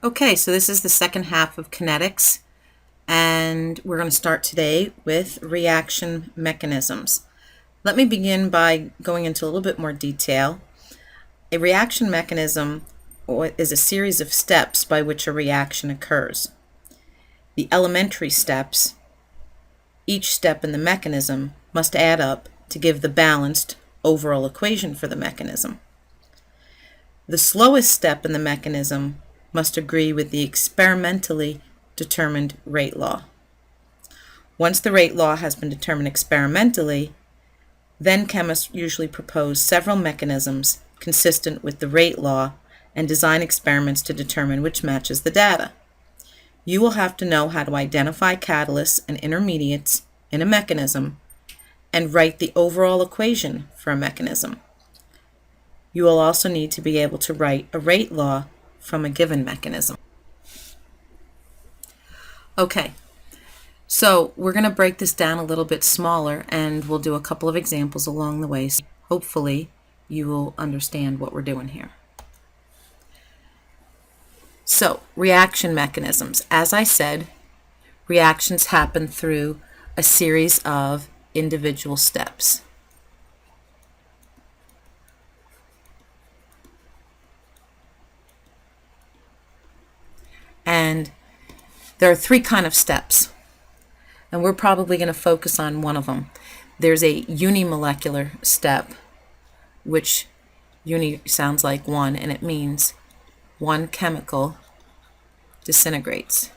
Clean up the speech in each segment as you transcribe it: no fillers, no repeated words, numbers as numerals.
Okay, so this is the second half of kinetics, and we're going to start today with reaction mechanisms. Let me begin by going into a little bit more detail. A reaction mechanism is a series of steps by which a reaction occurs. The elementary steps, each step in the mechanism, must add up to give the balanced overall equation for the mechanism. The slowest step in the mechanism must agree with the experimentally determined rate law. Once the rate law has been determined experimentally, then chemists usually propose several mechanisms consistent with the rate law and design experiments to determine which matches the data. You will have to know how to identify catalysts and intermediates in a mechanism and write the overall equation for a mechanism. You will also need to be able to write a rate law from a given mechanism. Okay, so we're going to break this down a little bit smaller, and we'll do a couple of examples along the way. So hopefully you will understand what we're doing here. So, reaction mechanisms. As I said, reactions happen through a series of individual steps. And there are three kinds of steps, and we're probably going to focus on one of them. There's a Uni Molecular Step, which uni sounds like one, and it means one chemical disintegrates.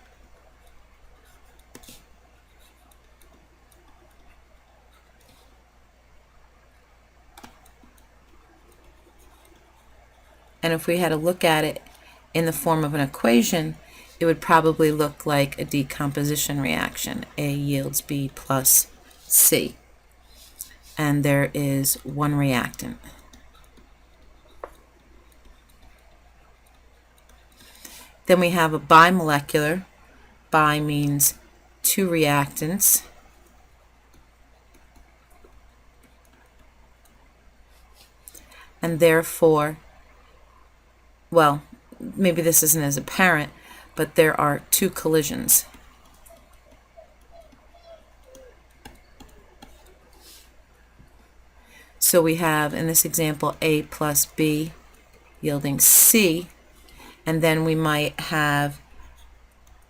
And if we had to look at it in the form of an equation, it would probably look like a decomposition reaction. A yields B plus C. And there is one reactant. Then we have a bimolecular. Bi means two reactants. And therefore, well, maybe this isn't as apparent, but there are two collisions. So we have, in this example, A plus B yielding C, and then we might have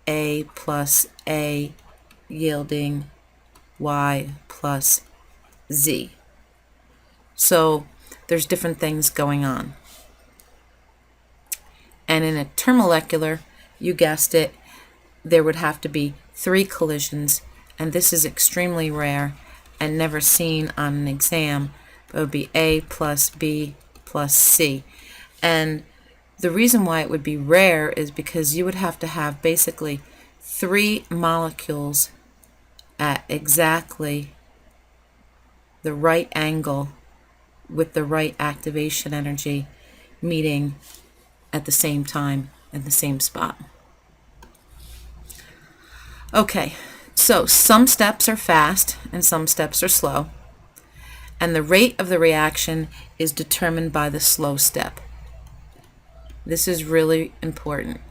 A plus A yielding Y plus Z. So there's different things going on. And in a termolecular, you guessed it, there would have to be three collisions, and this is extremely rare and never seen on an exam. It would be A plus B plus C. And the reason why it would be rare is because you would have to have basically three molecules at exactly the right angle with the right activation energy meeting at the same time at the same spot. Okay, so some steps are fast and some steps are slow, and the rate of the reaction is determined by the slow step. This is really important.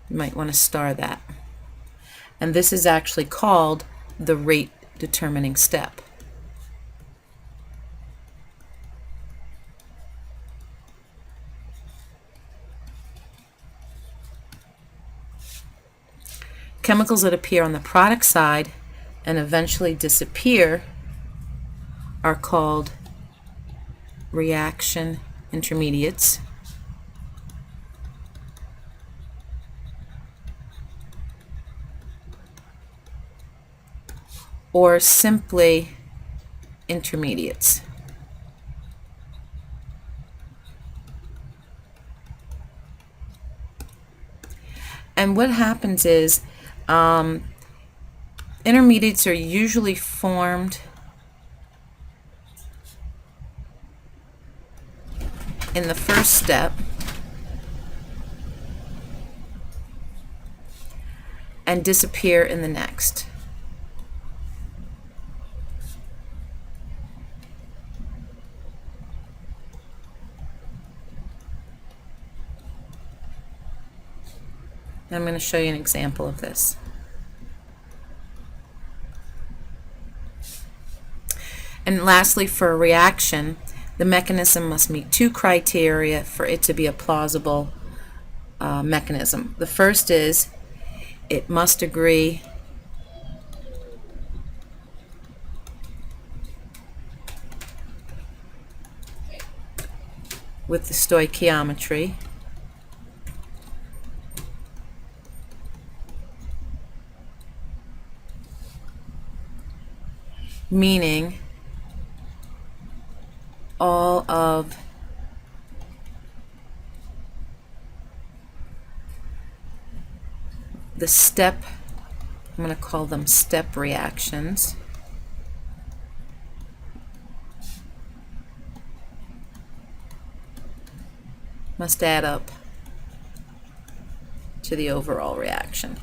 You might want to star that. And this is actually called the rate determining step. Chemicals that appear on the product side and eventually disappear are called reaction intermediates. Or simply intermediates. And what happens is intermediates are usually formed in the first step and disappear in the next. And I'm going to show you an example of this. And lastly, for a reaction, the mechanism must meet two criteria for it to be a plausible mechanism. The first is it must agree with the stoichiometry, meaning all of the step, I'm going to call them step reactions, must add up to the overall reaction.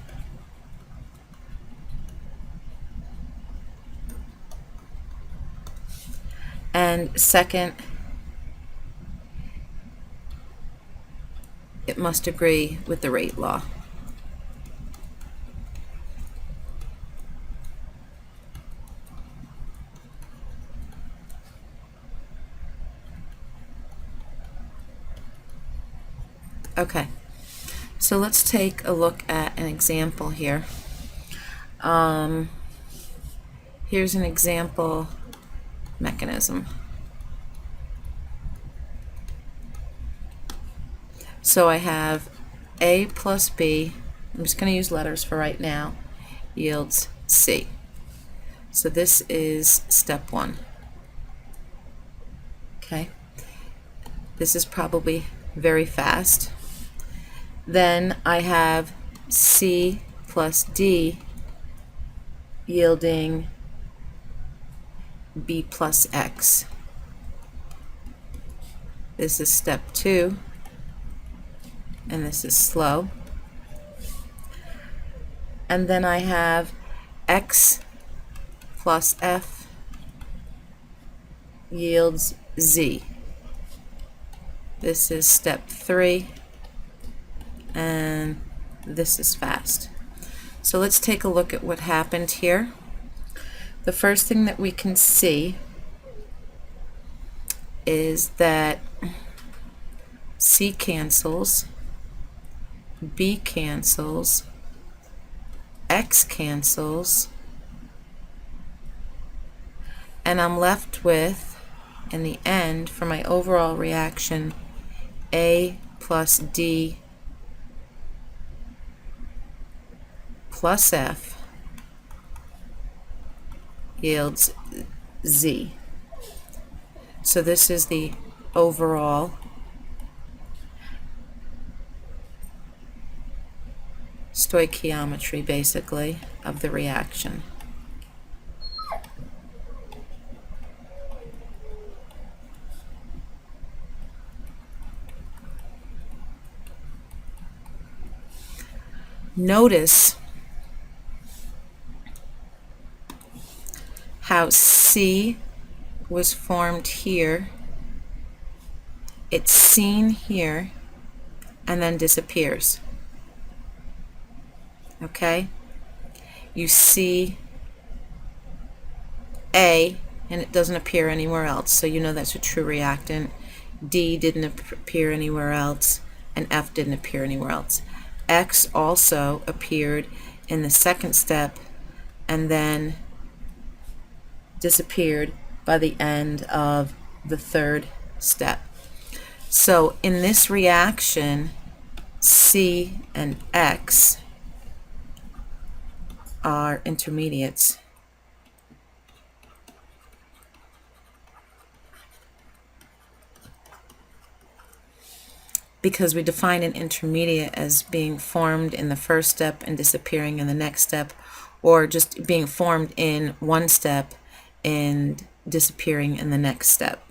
And second, it must agree with the rate law. Okay, so let's take a look at an example here. Here's an example mechanism. So I have A plus B, I'm just going to use letters for right now, yields C. So this is step one. Okay, this is probably very fast. Then I have C plus D yielding B plus X. This is step two, and this is slow. And then I have X plus F yields Z. This is step three, and this is fast. So let's take a look at what happened here. The first thing that we can see is that C cancels, B cancels, X cancels, and I'm left with, in the end, for my overall reaction, A plus D plus F yields Z. So this is the overall stoichiometry, basically, of the reaction. Notice how C was formed here, it's seen here, and then disappears. Okay? You see A, and it doesn't appear anywhere else, so you know that's a true reactant. D didn't appear anywhere else, and F didn't appear anywhere else. X also appeared in the second step, and then disappeared by the end of the third step. So in this reaction, C and X are intermediates. Because we define an intermediate as being formed in the first step and disappearing in the next step, or just being formed in one step and disappearing in the next step.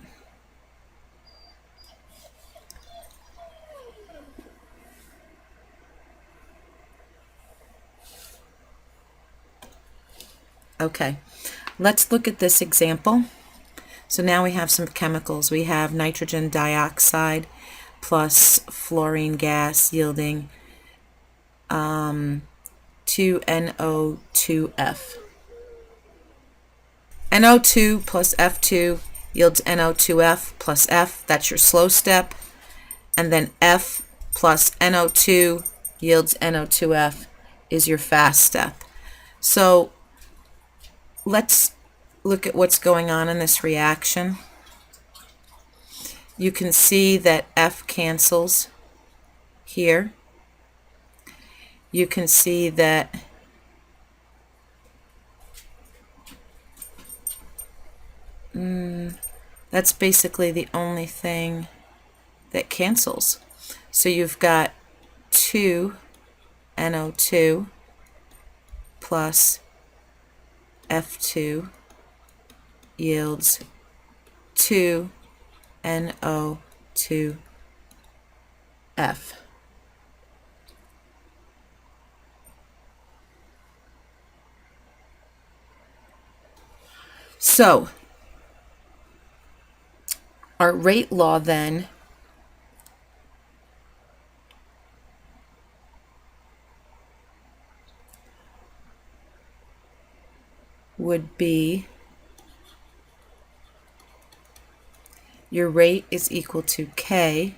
Okay, let's look at this example. So now we have some chemicals. We have nitrogen dioxide plus fluorine gas yielding 2NO2F. NO2 plus F2 yields NO2F plus F. That's your slow step. And then F plus NO2 yields NO2F is your fast step. So let's look at what's going on in this reaction. You can see that F cancels here. You can see that that's basically the only thing that cancels. So you've got 2NO2 plus F2 yields 2NO2F. So our rate law then would be your rate is equal to K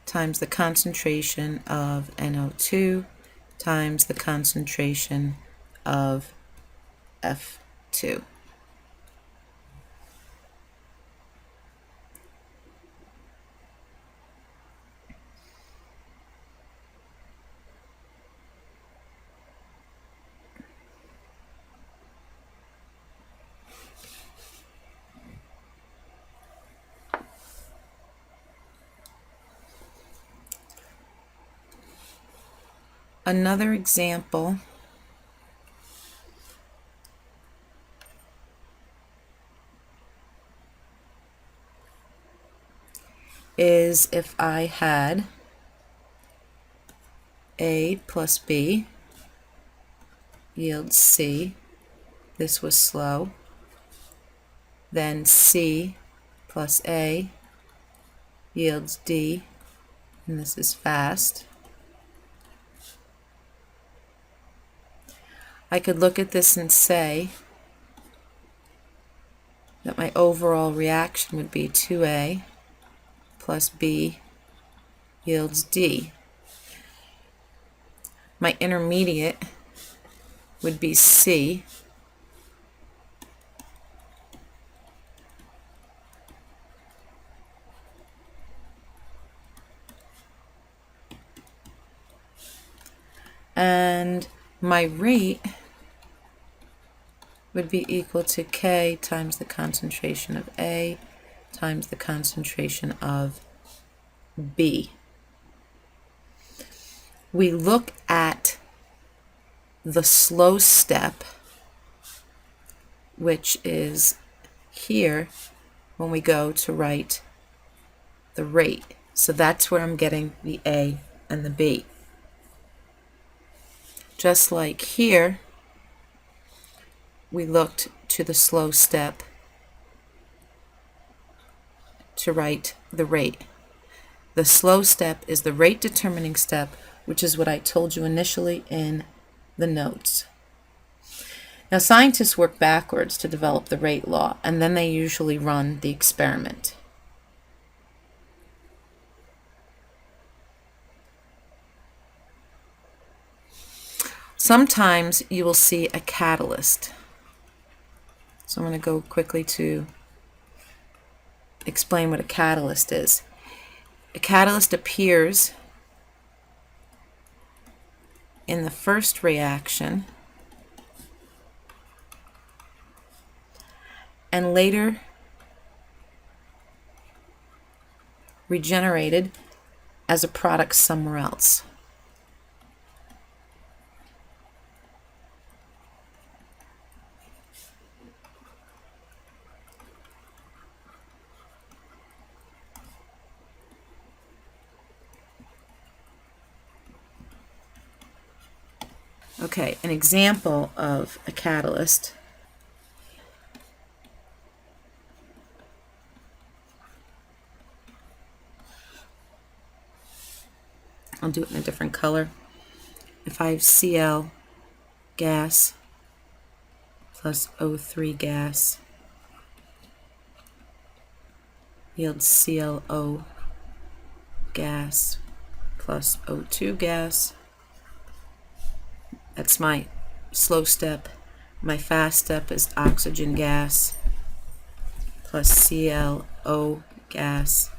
times the concentration of NO2 times the concentration of F2. Another example is if I had A plus B yields C. This was slow. Then C plus A yields D, and this is fast. I could look at this and say that my overall reaction would be 2A plus B yields D. My intermediate would be C. And my rate would be equal to K times the concentration of A times the concentration of B. We look at the slow step, which is here when we go to write the rate. So that's where I'm getting the A and the B. Just like here, we looked to the slow step to write the rate. The slow step is the rate determining step, which is what I told you initially in the notes. Now, scientists work backwards to develop the rate law, and then they usually run the experiment. Sometimes you will see a catalyst. So I'm going to go quickly to explain what a catalyst is. A catalyst appears in the first reaction and later regenerated as a product somewhere else. Okay, an example of a catalyst . I'll do it in a different color. if I have Cl gas plus O3 gas yields ClO gas plus O2 gas. That's my slow step. My fast step is oxygen gas plus ClO gas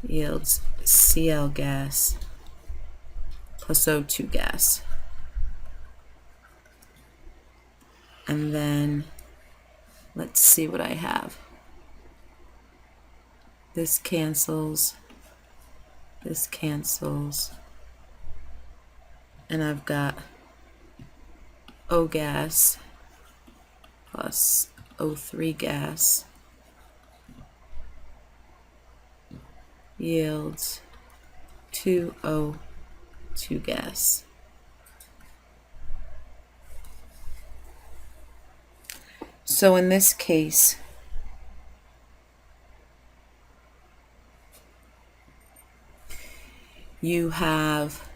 yields Cl gas plus O2 gas. And then let's see what I have. This cancels, and I've got O gas plus O3 gas yields 2O2 gas. So in this case, you have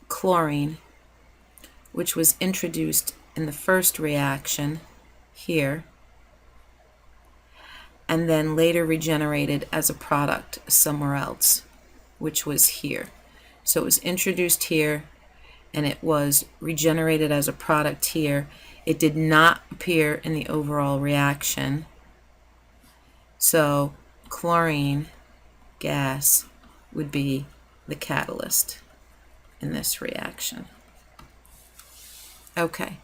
chlorine, which was introduced in the first reaction here, and then later regenerated as a product somewhere else, which was here. So it was introduced here, and it was regenerated as a product here. It did not appear in the overall reaction. So chlorine gas would be the catalyst in this reaction. Okay,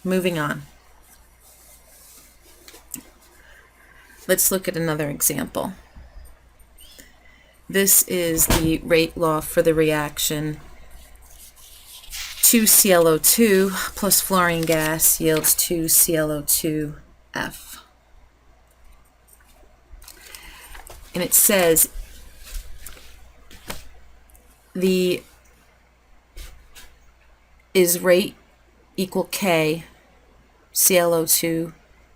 moving on. Let's look at another example. This is the rate law for the reaction 2ClO2 plus fluorine gas yields 2ClO2F. And it says is rate equal K ClO2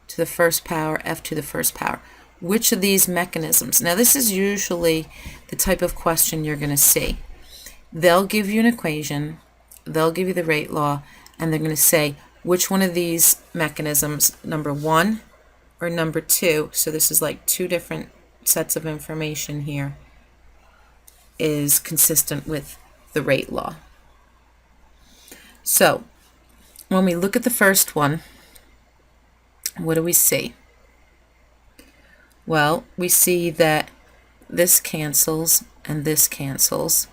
to the first power F to the first power. Which of these mechanisms? Now this is usually the type of question you're going to see. They'll give you an equation, they'll give you the rate law, and they're going to say which one of these mechanisms, number 1 or number 2, so this is like two different sets of information here, is consistent with the rate law. So when we look at the first one, what do we see? Well, we see that this cancels and this cancels,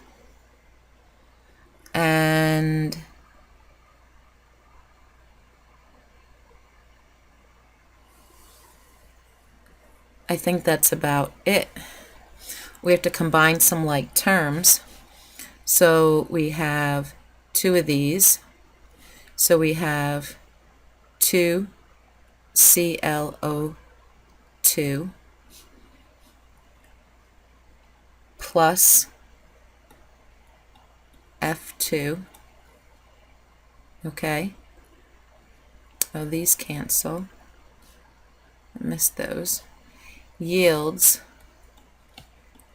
and I think that's about it. We have to combine some like terms. So we have two of these. So we have 2ClO2 plus F2. Okay. Oh, these cancel. I missed those. Yields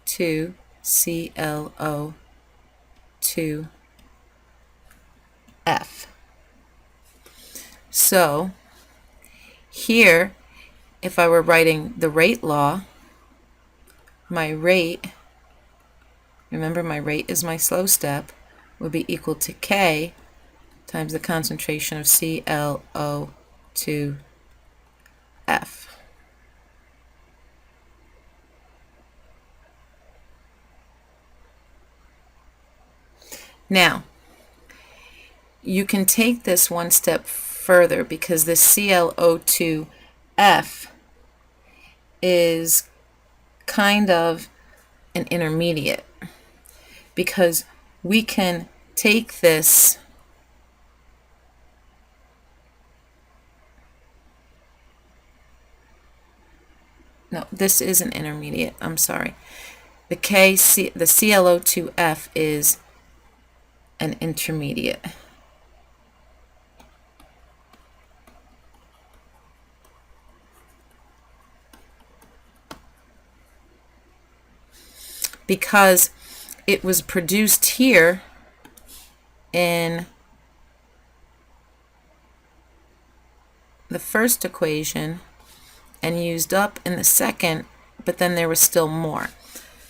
2ClO2F. So here, if I were writing the rate law, my rate, remember my rate is my slow step, would be equal to K times the concentration of ClO2F. Now, you can take this one step further because this ClO2F is kind of an intermediate, because we can take this no, this is an intermediate, I'm sorry. The ClO2F is an intermediate. because it was produced here in the first equation and used up in the second, but then there was still more.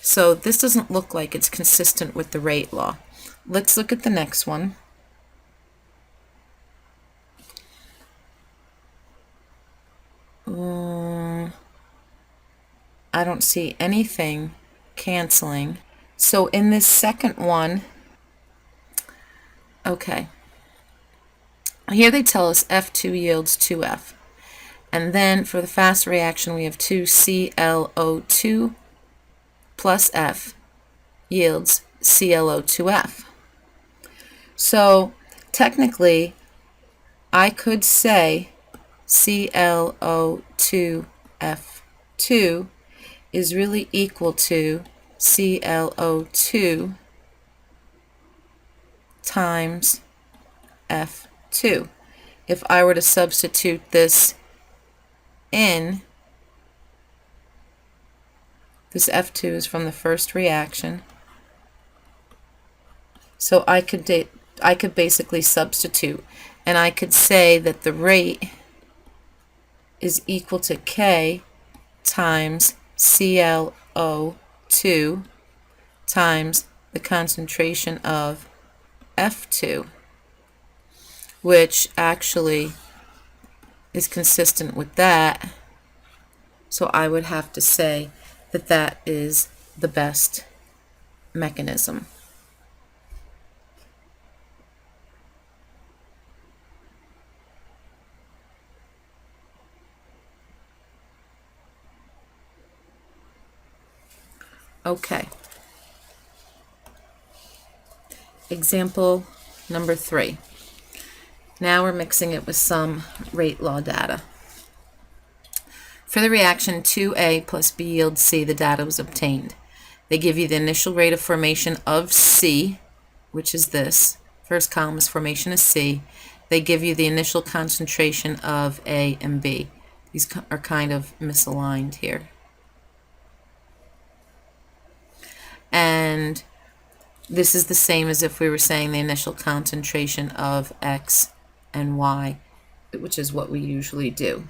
So this doesn't look like it's consistent with the rate law. Let's look at the next one. I don't see anything canceling. So in this second one, okay, here they tell us F2 yields 2F. And then for the fast reaction, we have 2ClO2 plus F yields ClO2F. So technically, I could say ClO2F2 is really equal to ClO2 times F2. If I were to substitute this in, this F2 is from the first reaction, so I could basically substitute, and I could say that the rate is equal to K times ClO2 times the concentration of F2, which actually is consistent with that. So I would have to say that that is the best mechanism. Okay. Example number 3. Now we're mixing it with some rate law data. For the reaction 2A plus B yields C, the data was obtained. They give you the initial rate of formation of C, which is this. First column is formation of C. They give you the initial concentration of A and B. These are kind of misaligned here. And this is the same as if we were saying the initial concentration of X and Y, which is what we usually do.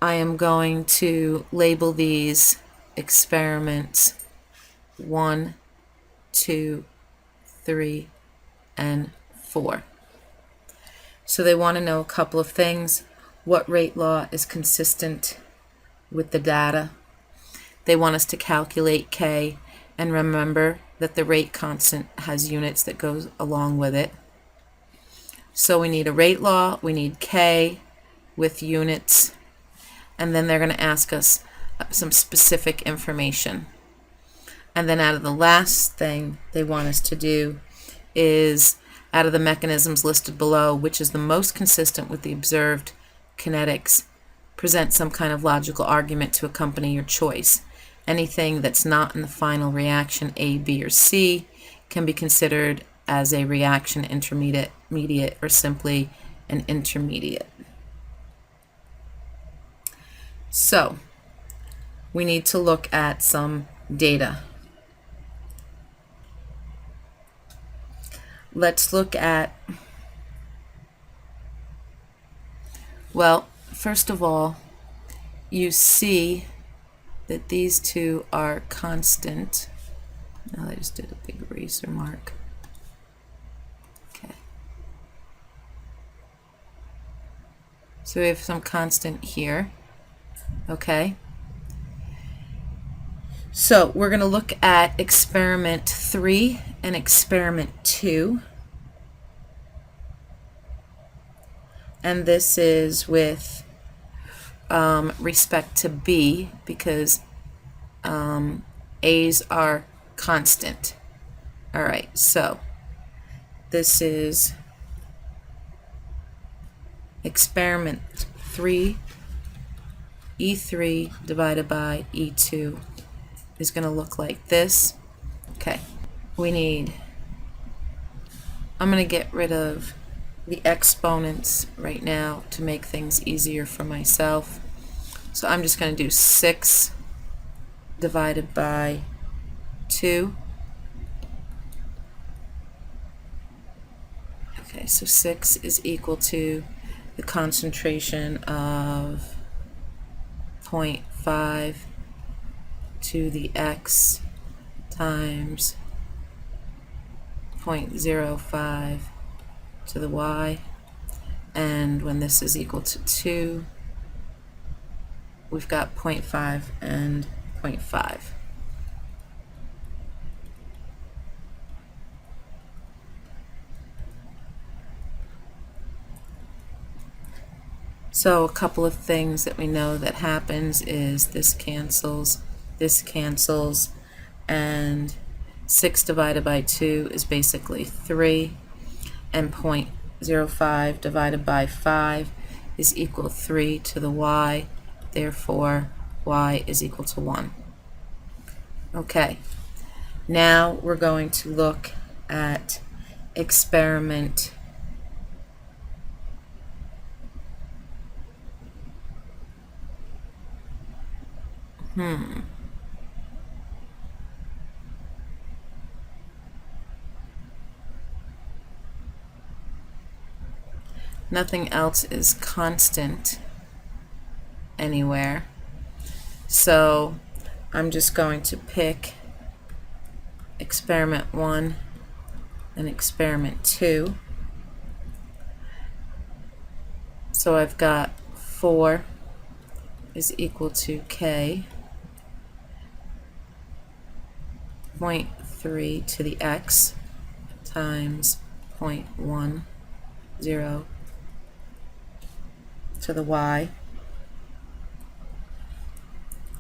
I am going to label these experiments 1, 2, 3, and 4. So they want to know a couple of things. What rate law is consistent with the data? They want us to calculate K, and remember that the rate constant has units that goes along with it. So we need a rate law, we need K with units, and then they're going to ask us some specific information. And then out of the last thing they want us to do is, out of the mechanisms listed below, which is the most consistent with the observed kinetics, present some kind of logical argument to accompany your choice. Anything that's not in the final reaction A, B, or C can be considered as a reaction intermediate, or simply an intermediate. So we need to look at some data. Let's look at, well, first of all, you see that these two are constant. Now I just did a big eraser mark. Okay. So we have some constant here. Okay. So we're going to look at experiment 3 and experiment 2. And this is with respect to B, because A's are constant. All right, so this is experiment 3, E3 divided by E2 is going to look like this. Okay, I'm going to get rid of the exponents right now to make things easier for myself. So I'm just going to do 6 divided by 2. Okay, so 6 is equal to the concentration of 0.5 to the x times 0.05 to the y, and when this is equal to 2, we've got 0.5 and 0.5. So a couple of things that we know that happens is this cancels, and 6 divided by 2 is basically 3, and 0.05 divided by 5 is equal to 3 to the y, therefore y is equal to 1. Okay, now we're going to look at experiment Nothing else is constant anywhere, so I'm just going to pick experiment 1 and experiment 2. So I've got 4 is equal to k, 0.3 to the x times 0.10 to the y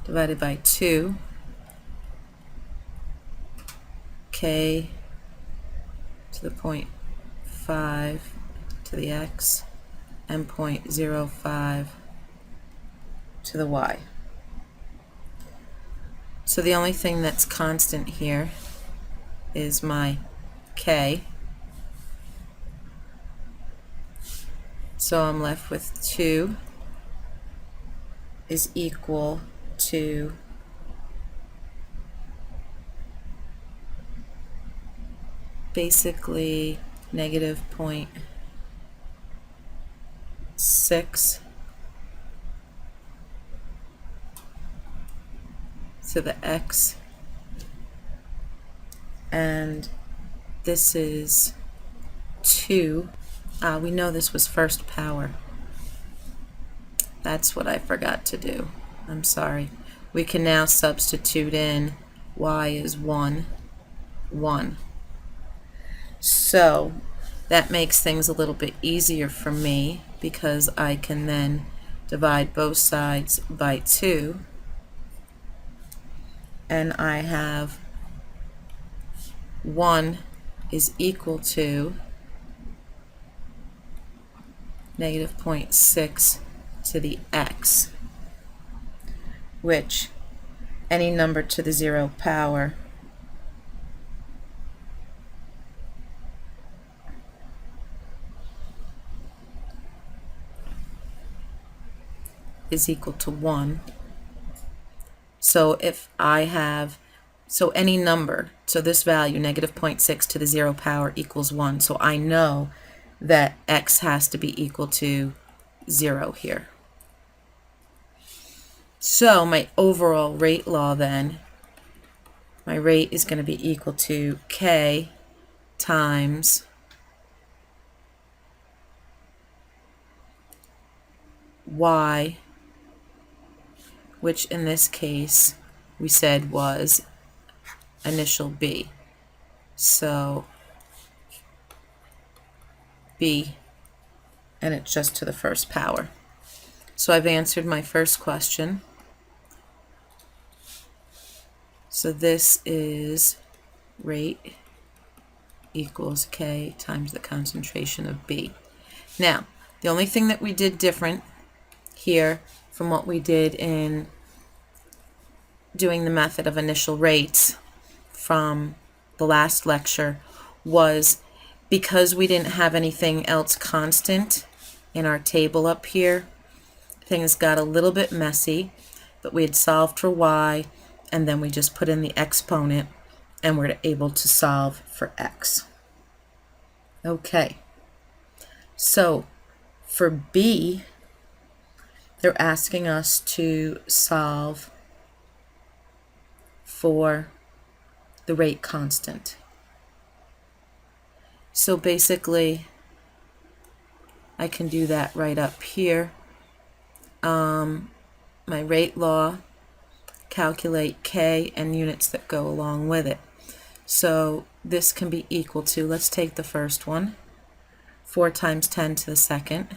divided by 2, k to the 0.5 to the x and 0.05 to the y. So the only thing that's constant here is my k. So I'm left with 2 is equal to basically negative 0.6 to the x, and this is 2. We know this was first power. That's what I forgot to do. I'm sorry. We can now substitute in y is 1, 1. So that makes things a little bit easier for me because I can then divide both sides by 2, and I have 1 is equal to negative 0.6 to the x, which any number to the 0 power is equal to 1. So if I have, so any number, so this value, negative 0.6 to the 0 power equals 1, so I know that x has to be equal to 0 here. So my overall rate law then, my rate is going to be equal to k times y, which in this case we said was initial b. So b, and it's just to the first power. So I've answered my first question. So this is rate equals k times the concentration of b. Now, the only thing that we did different here from what we did in doing the method of initial rates from the last lecture was because we didn't have anything else constant in our table up here, things got a little bit messy, but we had solved for y, and then we just put in the exponent, and we're able to solve for x. Okay, so for b, they're asking us to solve for the rate constant. So basically, I can do that right up here. My rate law, calculate k and units that go along with it. So this can be equal to, let's take the first one, 4 times 10 to the second.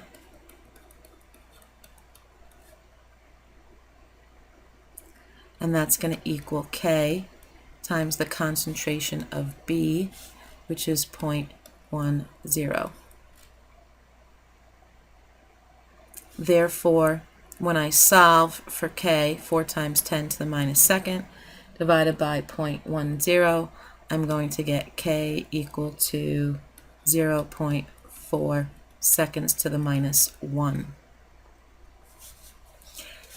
And that's going to equal k times the concentration of B, which is 0.10. Therefore, when I solve for k, 4 times 10 to the minus second divided by 0.10, I'm going to get k equal to 0.4 seconds to the minus 1.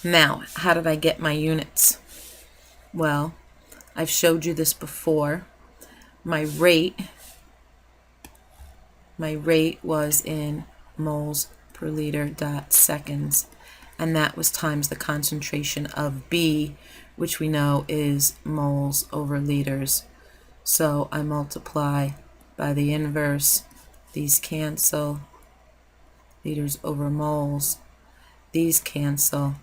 Now, how did I get my units? Well, I've showed you this before. My rate was in moles per liter dot seconds, and that was times the concentration of B, which we know is moles over liters. So I multiply by the inverse. These cancel. Liters over moles. These cancel.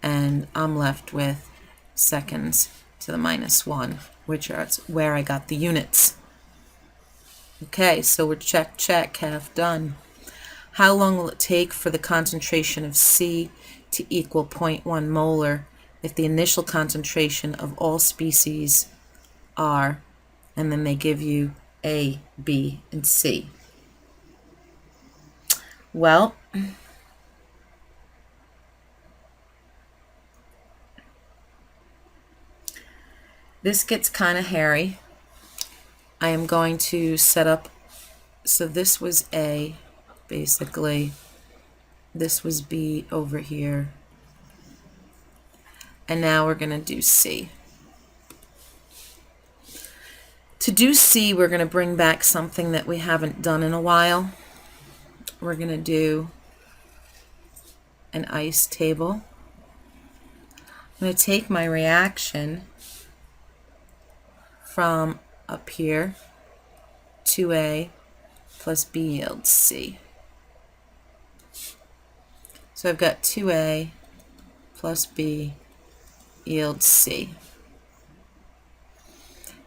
And I'm left with seconds to the minus 1, which is where I got the units. Okay, so we're check, check, half done. How long will it take for the concentration of C to equal 0.1 molar if the initial concentration of all species are, and then they give you A, B, and C? Well, this gets kind of hairy. I am going to set up, so this was A, basically. This was B over here. And now we're going to do C. To do C, we're going to bring back something that we haven't done in a while. We're going to do an ice table. I'm going to take my reaction from up here, 2A plus B yields C. So I've got 2A plus B yields C.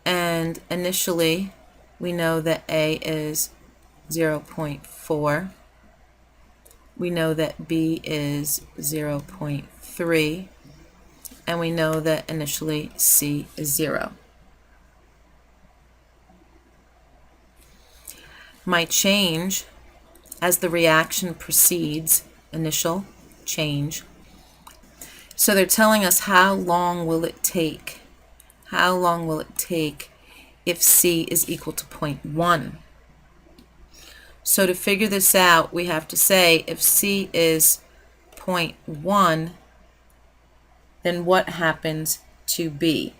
And initially, we know that A is 0.4. We know that B is 0.3. And we know that initially C is 0. Might change as the reaction proceeds, initial change. So they're telling us how long will it take? How long will it take if C is equal to 0.1? So to figure this out, we have to say if C is 0.1, then what happens to B?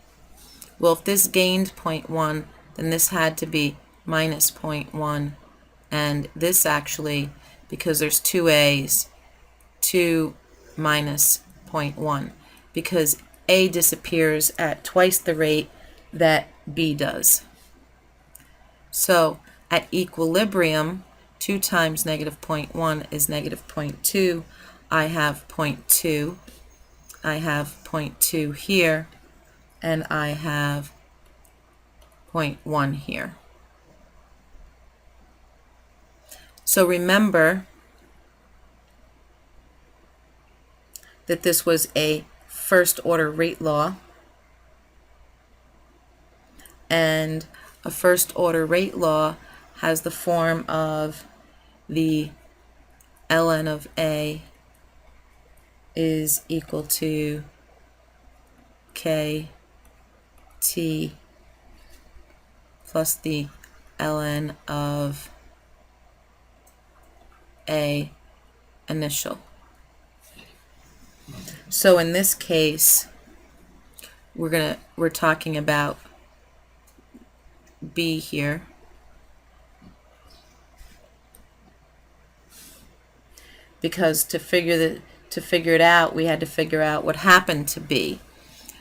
Well, if this gained 0.1, then this had to be minus 0.1, and this actually, because there's two A's, 2 minus 0.1, because A disappears at twice the rate that B does. So at equilibrium, 2 times negative 0.1 is negative 0.2. I have 0.2. I have 0.2 here, and I have 0.1 here. So remember that this was a first order rate law, and a first order rate law has the form of the ln of A is equal to kt plus the ln of A initial. So in this case, we're talking about B here. Because to figure it out, we had to figure out what happened to B.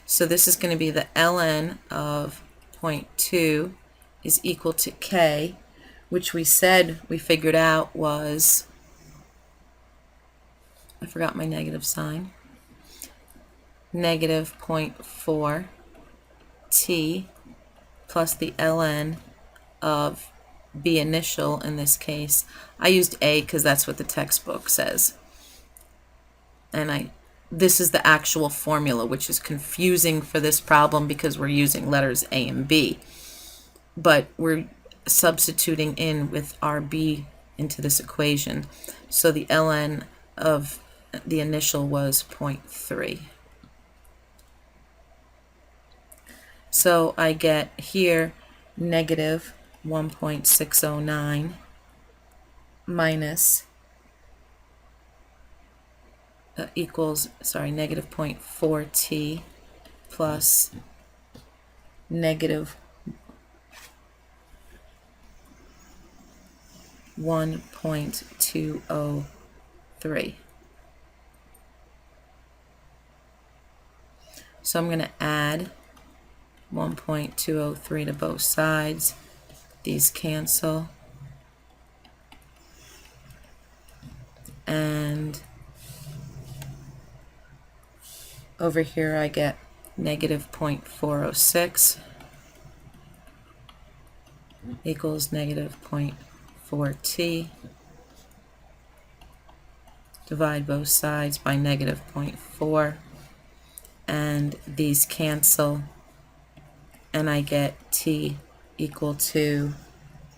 So this is going to be the ln of 0.2 is equal to K, which we said we figured out was, I forgot my negative sign, negative 0.4 T plus the ln of B initial in this case. I used A because that's what the textbook says. And this is the actual formula, which is confusing for this problem because we're using letters A and B. But we're substituting in with our B into this equation. So the ln of the initial was 0.3. So I get here negative 1.609 minus equals, negative 0.4 T plus negative 1.203. So I'm going to add 1.203 to both sides. These cancel. And over here I get negative 0.406 equals negative 0.4 T. Divide both sides by negative 0.4, and these cancel, and I get T equal to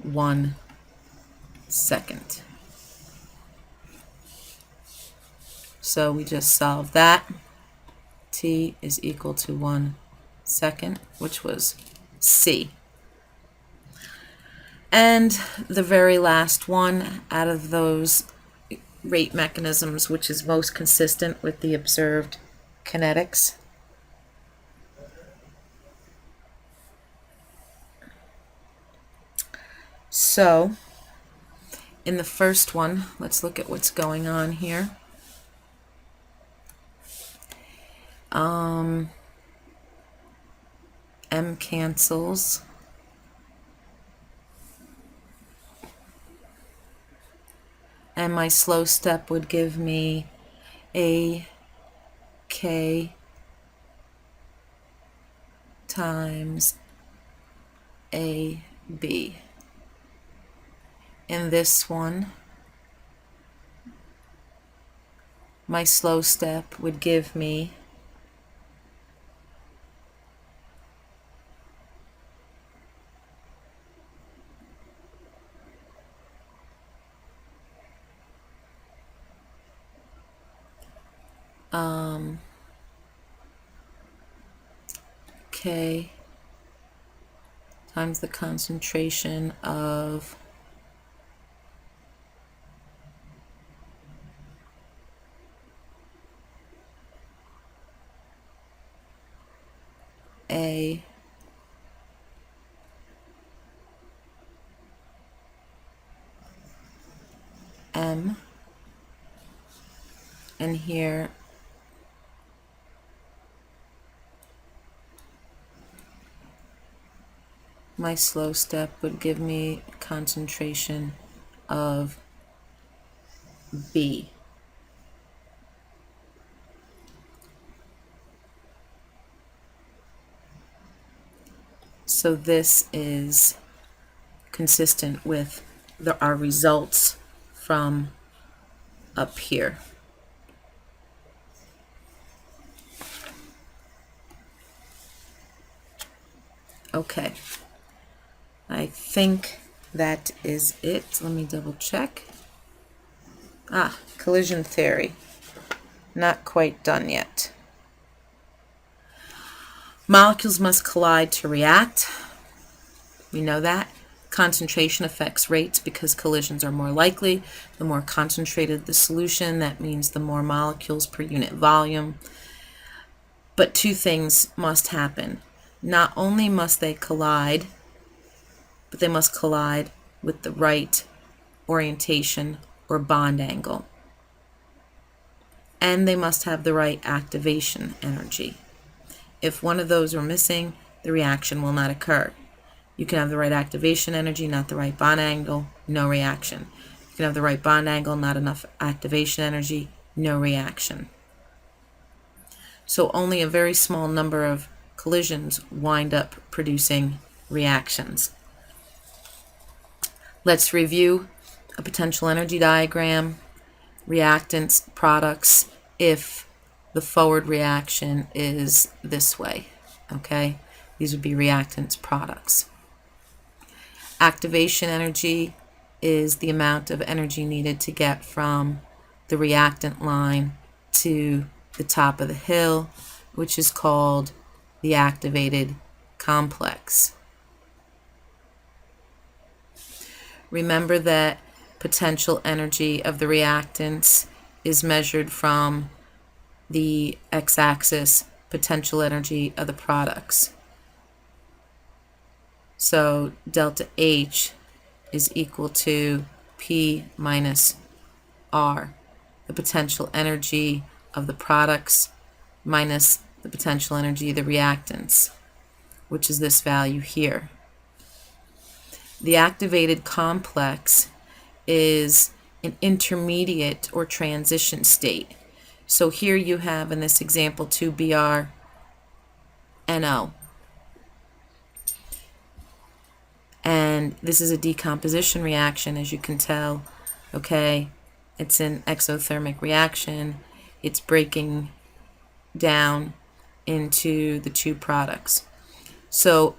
1 second. So we just solved that. T is equal to 1 second, which was C. And the very last one out of those rate mechanisms, which is most consistent with the observed kinetics. So in the first one, let's look at what's going on here. M cancels. And my slow step would give me A K times A B. In this one, my slow step would give me K times the concentration of A M, and here my slow step would give me concentration of B. So this is consistent with our results from up here. Okay, I think that is it. Let me double check. Collision theory. Not quite done yet. Molecules must collide to react. We know that. Concentration affects rates because collisions are more likely. The more concentrated the solution, that means the more molecules per unit volume. But two things must happen. Not only must they collide, but they must collide with the right orientation or bond angle. And they must have the right activation energy. If one of those are missing, the reaction will not occur. You can have the right activation energy, not the right bond angle, no reaction. You can have the right bond angle, not enough activation energy, no reaction. So only a very small number of collisions wind up producing reactions. Let's review a potential energy diagram, reactants, products, if the forward reaction is this way, okay? These would be reactants, products. Activation energy is the amount of energy needed to get from the reactant line to the top of the hill, which is called the activated complex. Remember that potential energy of the reactants is measured from the x-axis, potential energy of the products. So delta H is equal to P minus R, the potential energy of the products minus the potential energy of the reactants, which is this value here. The activated complex is an intermediate or transition state. So here you have in this example 2BrNO. And this is a decomposition reaction, as you can tell, okay? It's an exothermic reaction. It's breaking down into the two products. So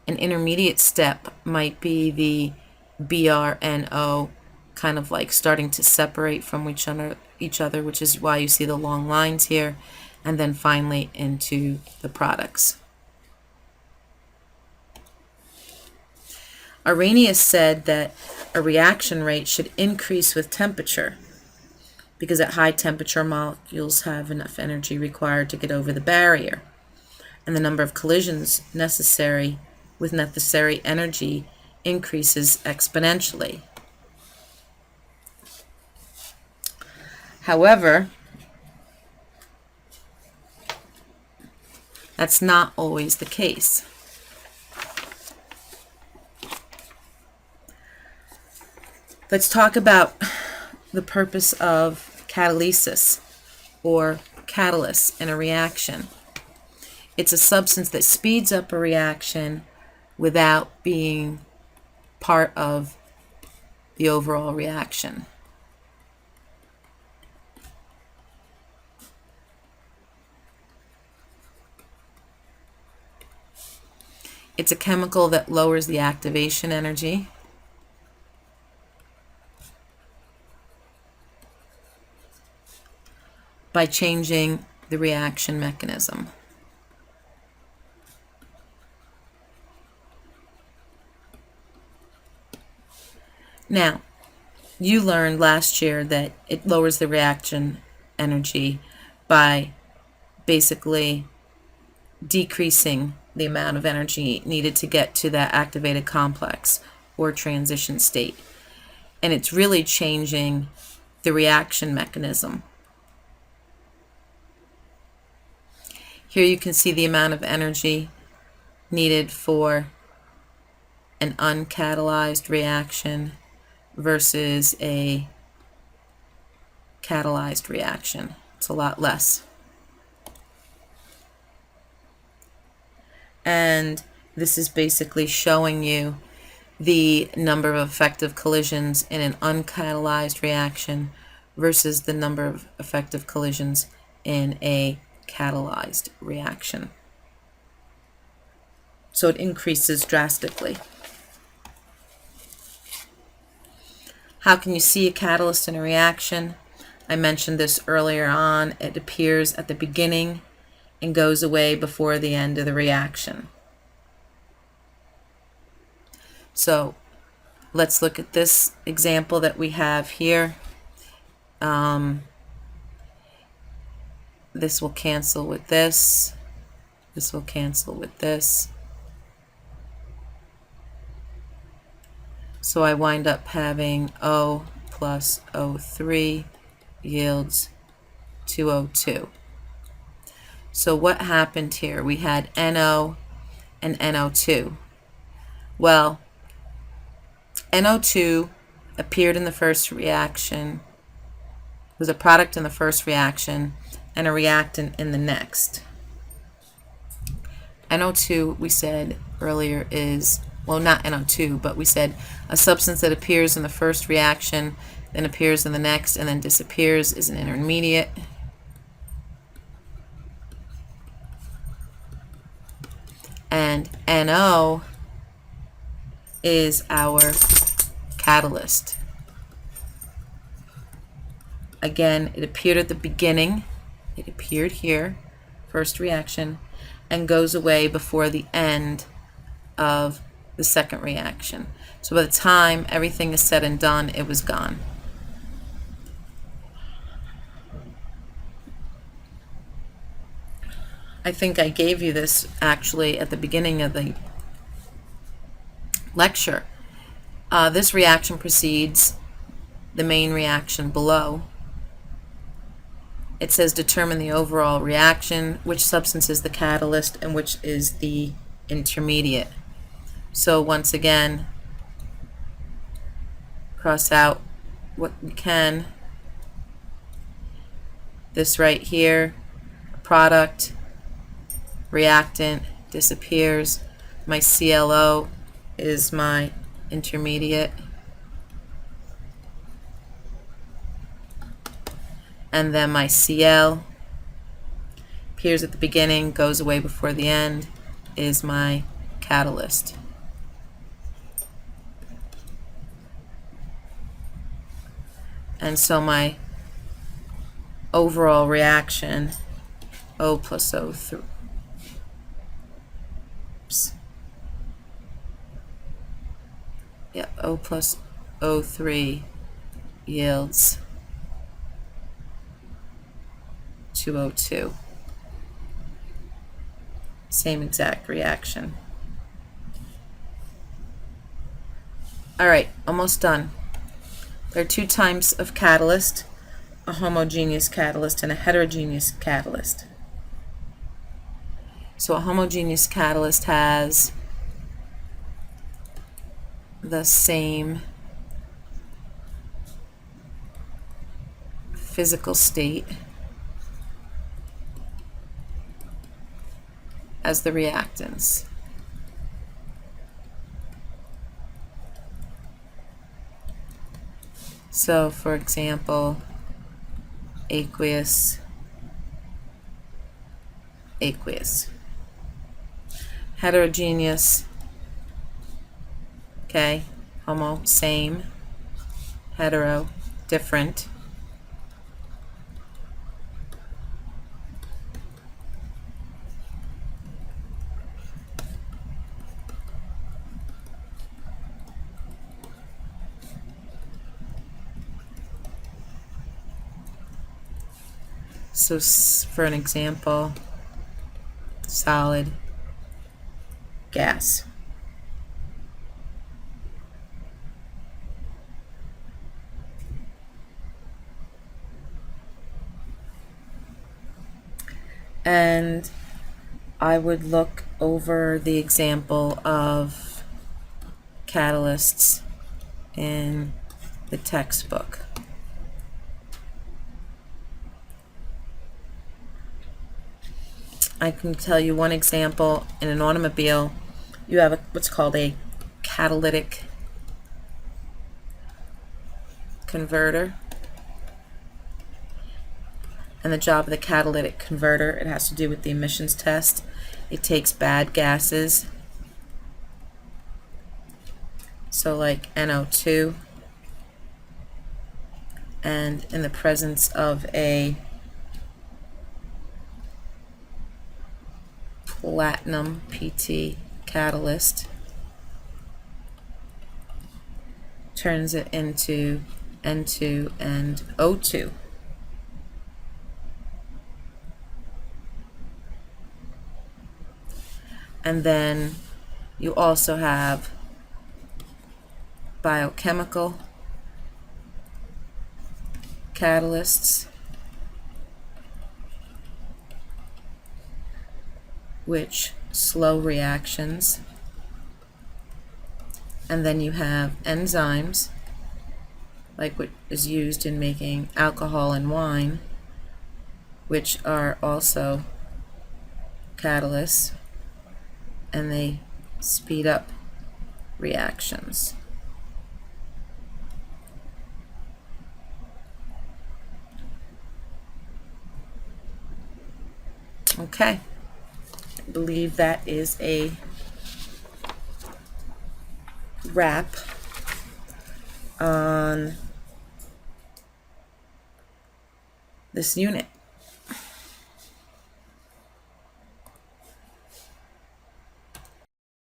an intermediate step might be the BrNO kind of like starting to separate from each other, which is why you see the long lines here, and then finally into the products. Arrhenius said that a reaction rate should increase with temperature because at high temperature molecules have enough energy required to get over the barrier, and the number of collisions necessary with necessary energy increases exponentially. However, that's not always the case. Let's talk about the purpose of catalysis or catalyst in a reaction. It's a substance that speeds up a reaction without being part of the overall reaction. It's a chemical that lowers the activation energy. By changing the reaction mechanism. Now, you learned last year that it lowers the reaction energy by basically decreasing the amount of energy needed to get to that activated complex or transition state. And it's really changing the reaction mechanism. Here you can see the amount of energy needed for an uncatalyzed reaction versus a catalyzed reaction. It's a lot less. And this is basically showing you the number of effective collisions in an uncatalyzed reaction versus the number of effective collisions in a catalyzed reaction. So it increases drastically. How can you see a catalyst in a reaction? I mentioned this earlier on. It appears at the beginning and goes away before the end of the reaction. So let's look at this example that we have here. This will cancel with this. This will cancel with this. So I wind up having O plus O3 yields 2O2. So what happened here? We had NO and NO2. Well, NO2 appeared in the first reaction, was a product in the first reaction and a reactant in the next. NO2, we said earlier, is, well, not NO2, but we said a substance that appears in the first reaction, then appears in the next, and then disappears is an intermediate. And NO is our catalyst. Again, it appeared at the beginning. It appeared here, first reaction, and goes away before the end of the second reaction. So by the time everything is said and done, it was gone. I think I gave you this actually at the beginning of the lecture. This reaction precedes the main reaction below. It says determine the overall reaction, which substance is the catalyst and which is the intermediate. So once again, cross out what we can. This right here, product, reactant, disappears. My CLO is my intermediate. And then my Cl appears at the beginning, goes away before the end, is my catalyst. And so my overall reaction, O plus O3, O plus O3 yields 2O2. Same exact reaction. All right, almost done. There are two types of catalyst, a homogeneous catalyst and a heterogeneous catalyst. So a homogeneous catalyst has the same physical state as the reactants. So for example, aqueous, aqueous. Heterogeneous, okay, homo, same, hetero, different. So for an example, solid, gas. And I would look over the example of catalysts in the textbook. I can tell you one example. In an automobile, you have what's called a catalytic converter. And the job of the catalytic converter, it has to do with the emissions test. It takes bad gases, so like NO2, and in the presence of a platinum PT catalyst, turns it into N2 and O2. And then you also have biochemical catalysts, which slow reactions. And then you have enzymes, like what is used in making alcohol and wine, which are also catalysts, and they speed up reactions. Okay, I believe that is a wrap on this unit.